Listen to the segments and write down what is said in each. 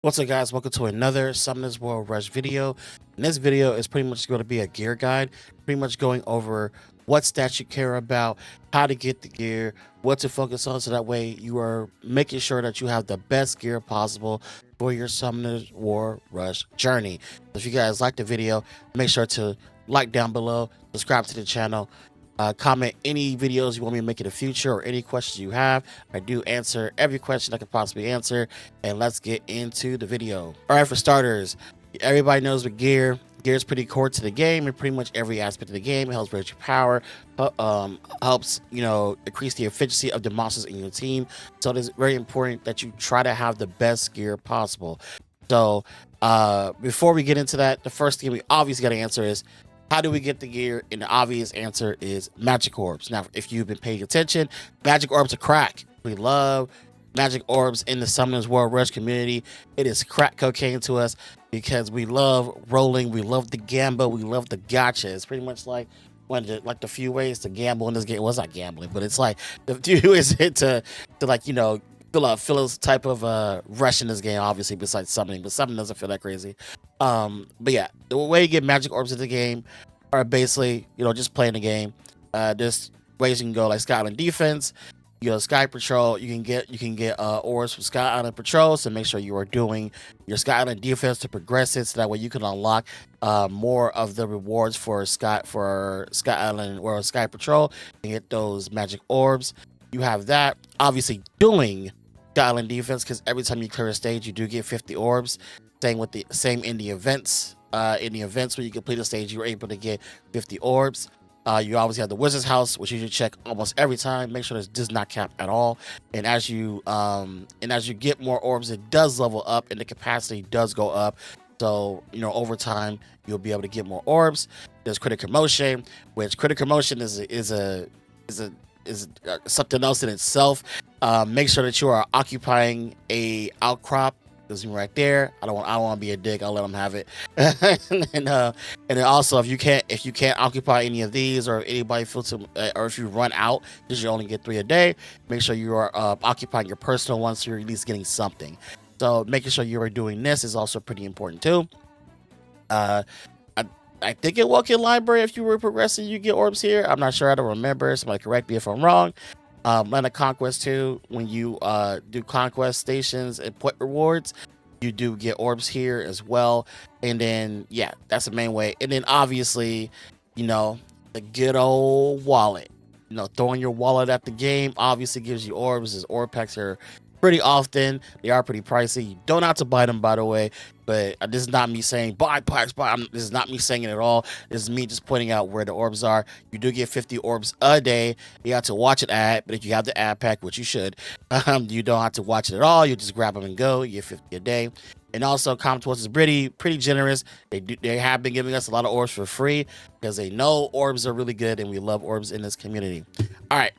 What's up, guys? Welcome to another Summoners World Rush video. And this video is pretty much going to be a gear guide, pretty much going over what stats you care about, how to get the gear, what to focus on, so that way you are making sure that you have the best gear possible for your Summoners War Rush journey. If you guys like the video, make sure to like down below, subscribe to the channel, comment any videos you want me to make in the future or any questions you have. I do answer every question I can possibly answer, and let's get into the video. All right, for starters, everybody knows with gear is pretty core to the game and pretty much every aspect of the game. It helps raise your power, helps increase the efficiency of the monsters in your team. So it is very important that you try to have the best gear possible. So before we get into that, the first thing we obviously got to answer is, how do we get the gear? And the obvious answer is magic orbs. Now, if you've been paying attention, magic orbs are crack. We love magic orbs in the Summoners World Rush community. It is crack cocaine to us because we love rolling, we love the gamble, we love the gotcha. It's pretty much like the few ways to gamble in this game. Well, it's not gambling, but it's like the few ways to fill this type of rush in this game, obviously, besides summoning, but summoning doesn't feel that crazy. But yeah, the way you get magic orbs in the game are basically, just playing the game. There's ways you can go like Sky Island defense, Sky Patrol. You can get orbs from Sky Island Patrol, so make sure you are doing your Sky Island defense to progress it, so that way you can unlock more of the rewards for Sky Island or Sky Patrol and get those magic orbs. You have that, obviously, doing Sky Island defense, because every time you clear a stage, you do get 50 orbs. Same in the events. In the events when you complete a stage, you're able to get 50 orbs. You obviously have the Wizard's House, which you should check almost every time. Make sure this does not cap at all. And as you get more orbs, it does level up and the capacity does go up. So over time you'll be able to get more orbs. There's critical motion, which critical motion is something else in itself. Make sure that you are occupying a outcrop. There's me right there. I don't want to be a dick. I'll let them have it. and then also, if you can't occupy any of these, or if anybody feels or if you run out because you only get 3 a day, make sure you are occupying your personal ones, so you're at least getting something. So making sure you are doing this is also pretty important too. I think in Woken Library, if you were progressing, you get orbs here. I'm not sure. I don't remember. Somebody correct me if I'm wrong. Land of Conquest 2, when you do conquest stations and point rewards, you do get orbs here as well. And then, yeah, that's the main way. And then obviously, the good old wallet. Throwing your wallet at the game obviously gives you orbs. As orb packs are pretty often, they are pretty pricey. You don't have to buy them, by the way, but this is not me saying buy packs, this is not me saying it at all. This is me just pointing out where the orbs are. You do get 50 orbs a day. You have to watch an ad, but if you have the ad pack, which you should, you don't have to watch it at all. You just grab them and go. You get 50 a day. And also, Commonwealth is pretty generous. They have been giving us a lot of orbs for free because they know orbs are really good and we love orbs in this community. All right,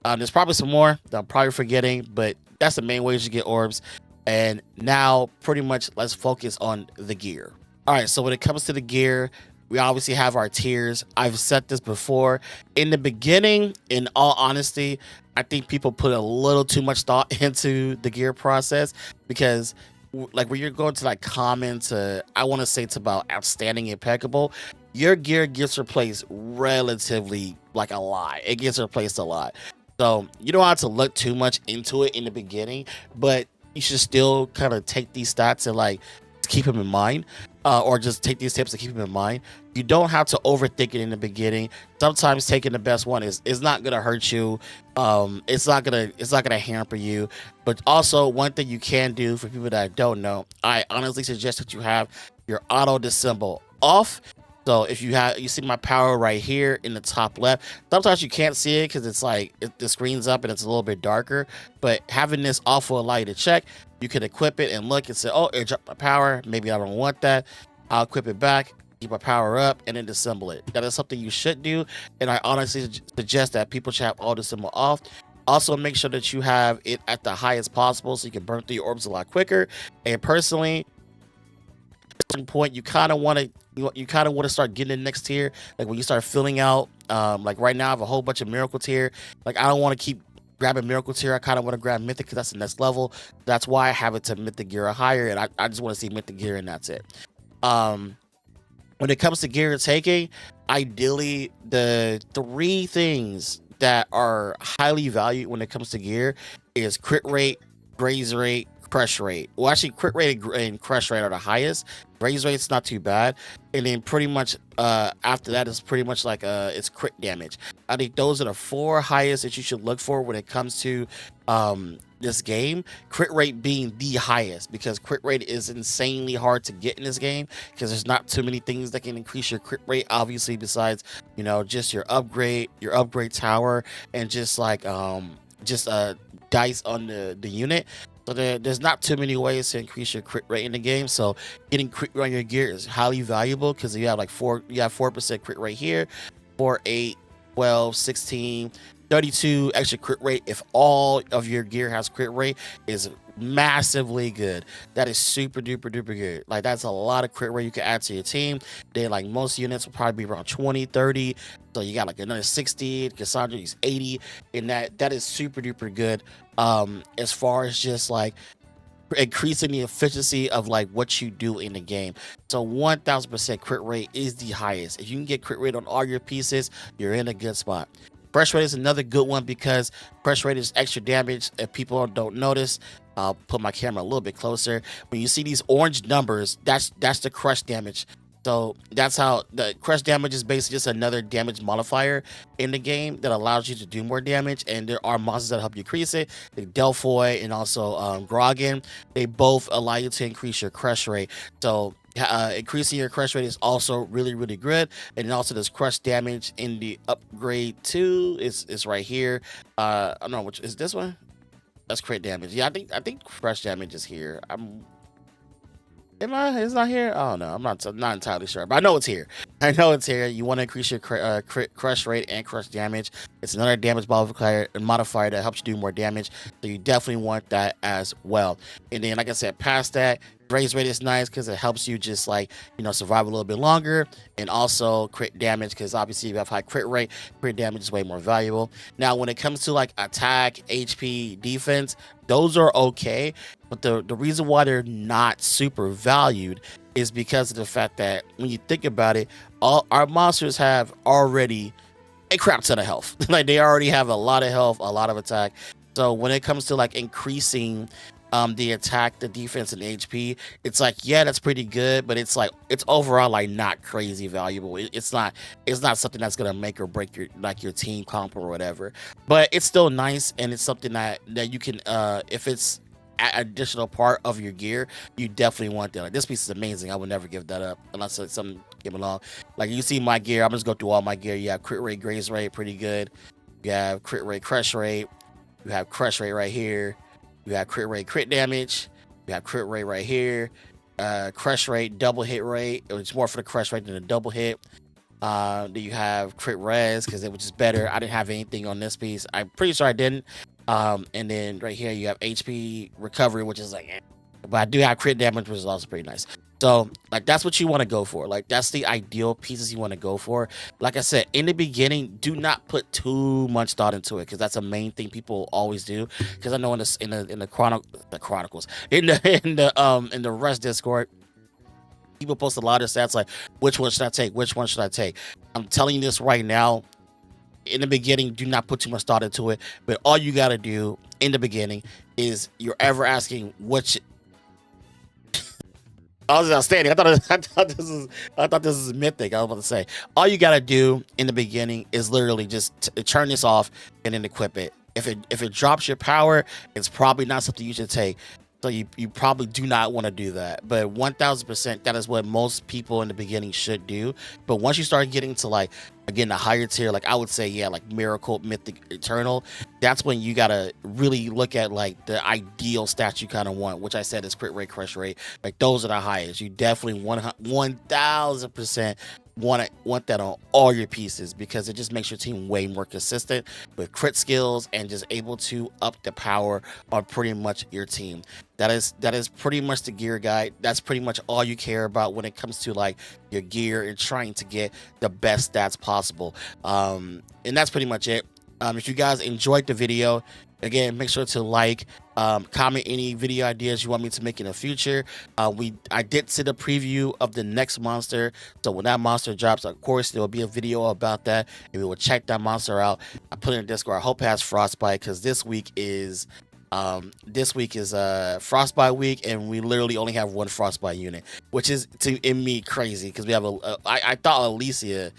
there's probably some more that I'm probably forgetting, but that's the main ways you get orbs. And now pretty much let's focus on the gear. All right, so when it comes to the gear, we obviously have our tiers. I've said this before. In the beginning, in all honesty, I think people put a little too much thought into the gear process, because like when you're going to like common to, I want to say, it's about outstanding, impeccable, your gear gets replaced relatively like a lot. It gets replaced a lot. So you don't have to look too much into it in the beginning, but you should still kind of take these stats and like keep them in mind, or just take these tips and keep them in mind. You don't have to overthink it in the beginning. Sometimes taking the best one is not gonna hurt you. It's not gonna hamper you. But also, one thing you can do for people that don't know, I honestly suggest that you have your auto disassemble off. So if you see my power right here in the top left, sometimes you can't see it because it's like the screen's up and it's a little bit darker, but having this off will allow you to check. You can equip it and look and say, oh, it dropped my power, maybe I don't want that. I'll equip it back, keep my power up, and then disassemble it. That is something you should do, and I honestly suggest that people should have all disassemble off. Also, make sure that you have it at the highest possible so you can burn through your orbs a lot quicker. And personally, at a certain point, you kind of want to start getting the next tier. Like when you start filling out, like right now I have a whole bunch of miracle tier. Like I don't want to keep grabbing miracle tier, I kind of want to grab mythic because that's the next level. That's why I have it to mythic gear or higher, and I just want to see mythic gear, and that's it. When it comes to gear taking, ideally the 3 things that are highly valued when it comes to gear is crit rate, graze rate, crush rate. Well, actually, crit rate and crush rate are the highest. Graze rate's not too bad, and then pretty much after that is pretty much like it's crit damage. I think those are the 4 highest that you should look for when it comes to this game. Crit rate being the highest, because crit rate is insanely hard to get in this game because there's not too many things that can increase your crit rate, obviously, besides, you know, just your upgrade tower, and just like dice on the unit. So there's not too many ways to increase your crit rate in the game. So getting crit rate on your gear is highly valuable because you have like 4% crit rate here, 4, 8, 12, 16, 32 extra crit rate. If all of your gear has crit rate, is massively good. That is super duper duper good. Like, that's a lot of crit rate you can add to your team. Then like most units will probably be around 20, 30. So you got like another 60. Cassandra is 80, and that is super duper good. As far as just like increasing the efficiency of like what you do in the game. So 1000% crit rate is the highest. If you can get crit rate on all your pieces, you're in a good spot. Crush rate is another good one because crush rate is extra damage. If people don't notice, I'll put my camera a little bit closer. When you see these orange numbers, that's the crush damage. So that's how the crush damage is basically just another damage modifier in the game that allows you to do more damage. And there are monsters that help you increase it. Like Delphoid and also Grogan. They both allow you to increase your crush rate. So increasing your crush rate is also really, really good. And then also there's crush damage in the upgrade 2. It's right here. I don't know which is this one. That's crit damage. Yeah, I think crush damage is here. It's not here. I don't know. I'm not entirely sure, but I know it's here. I know it's here. You want to increase your crit crush rate and crush damage. It's another damage modifier that helps you do more damage. So you definitely want that as well. And then, like I said, past that, graze rate is nice because it helps you just like, you know, survive a little bit longer, and also crit damage because obviously if you have high crit rate, crit damage is way more valuable. Now, when it comes to like attack, HP, defense, those are okay, but the reason why they're not super valued is because of the fact that when you think about it, all our monsters have already a crap ton of health. Like, they already have a lot of health, a lot of attack. So when it comes to like increasing the attack, the defense, and HP, it's like, yeah, that's pretty good, but it's like, it's overall like not crazy valuable. It's not something that's gonna make or break your team comp or whatever, but it's still nice, and it's something that you can if it's an additional part of your gear, you definitely want that. Like, this piece is amazing. I would never give that up unless it's something came along. Like, you see my gear, I'm just go through all my gear. You have crit rate, graze rate, pretty good. You have crit rate, crush rate. You have crush rate right here. You have crit rate, crit damage. You have crit rate right here. Crush rate, double hit rate. It's more for the crush rate than a double hit. Then you have crit res because it was just better. I didn't have anything on this piece. I'm pretty sure I didn't. And then right here you have HP recovery, which is like, but I do have crit damage, which is also pretty nice. So like, that's what you want to go for. Like, that's the ideal pieces you want to go for. Like I said in the beginning, do not put too much thought into it, because that's a main thing people always do. Because I know in the chronicles in the Rush Discord, people post a lot of stats like, which one should I take? Which one should I take? I'm telling you this right now. In the beginning, do not put too much thought into it. But all you got to do in the beginning is, you're ever asking which. I was outstanding. I thought this is mythic. I was about to say, all you gotta do in the beginning is literally just turn this off and then equip it. If it drops your power, it's probably not something you should take. So you probably do not want to do that. But 1000%, that is what most people in the beginning should do. But once you start getting to like, again, the higher tier, like I would say, yeah, like Miracle, Mythic, Eternal, that's when you gotta really look at like the ideal stats you kind of want, which I said is crit rate, crush rate. Like, those are the highest. You definitely 1000% want that on all your pieces, because it just makes your team way more consistent with crit skills and just able to up the power on pretty much your team. That is pretty much the gear guide. That's pretty much all you care about when it comes to like your gear and trying to get the best stats possible. And that's pretty much it. If you guys enjoyed the video, Again, make sure to like, comment any video ideas you want me to make in the future. I did see the preview of the next monster, so when that monster drops, of course there will be a video about that, and we will check that monster out. I put it in Discord. I hope it has frostbite, because this week is frostbite week, and we literally only have one frostbite unit, which is in me crazy, because we have I thought Alicia,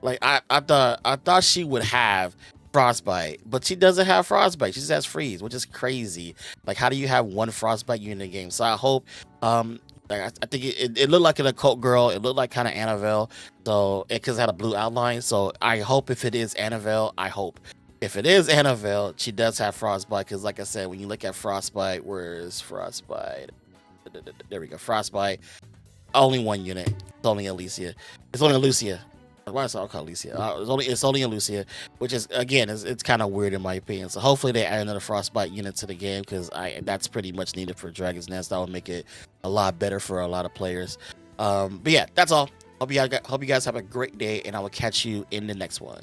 like I thought she would have frostbite, but she doesn't have frostbite. She just has freeze, which is crazy. Like, how do you have one frostbite unit in the game? So I hope, like, I think it looked like an occult girl. It looked like kind of Annabelle, so because it had a blue outline. So I hope, if it is Annabelle, I hope if it is Annabelle, she does have frostbite, because like I said, when you look at frostbite, where is frostbite? There we go. Frostbite, only one unit. It's only Alicia. It's only Lucia. Why is it called Alicia? It's only a Lucia, which is, again, it's kind of weird in my opinion. So hopefully they add another frostbite unit to the game, because that's pretty much needed for Dragon's Nest. That would make it a lot better for a lot of players. But yeah, that's all. Hope you guys have a great day, and I will catch you in the next one.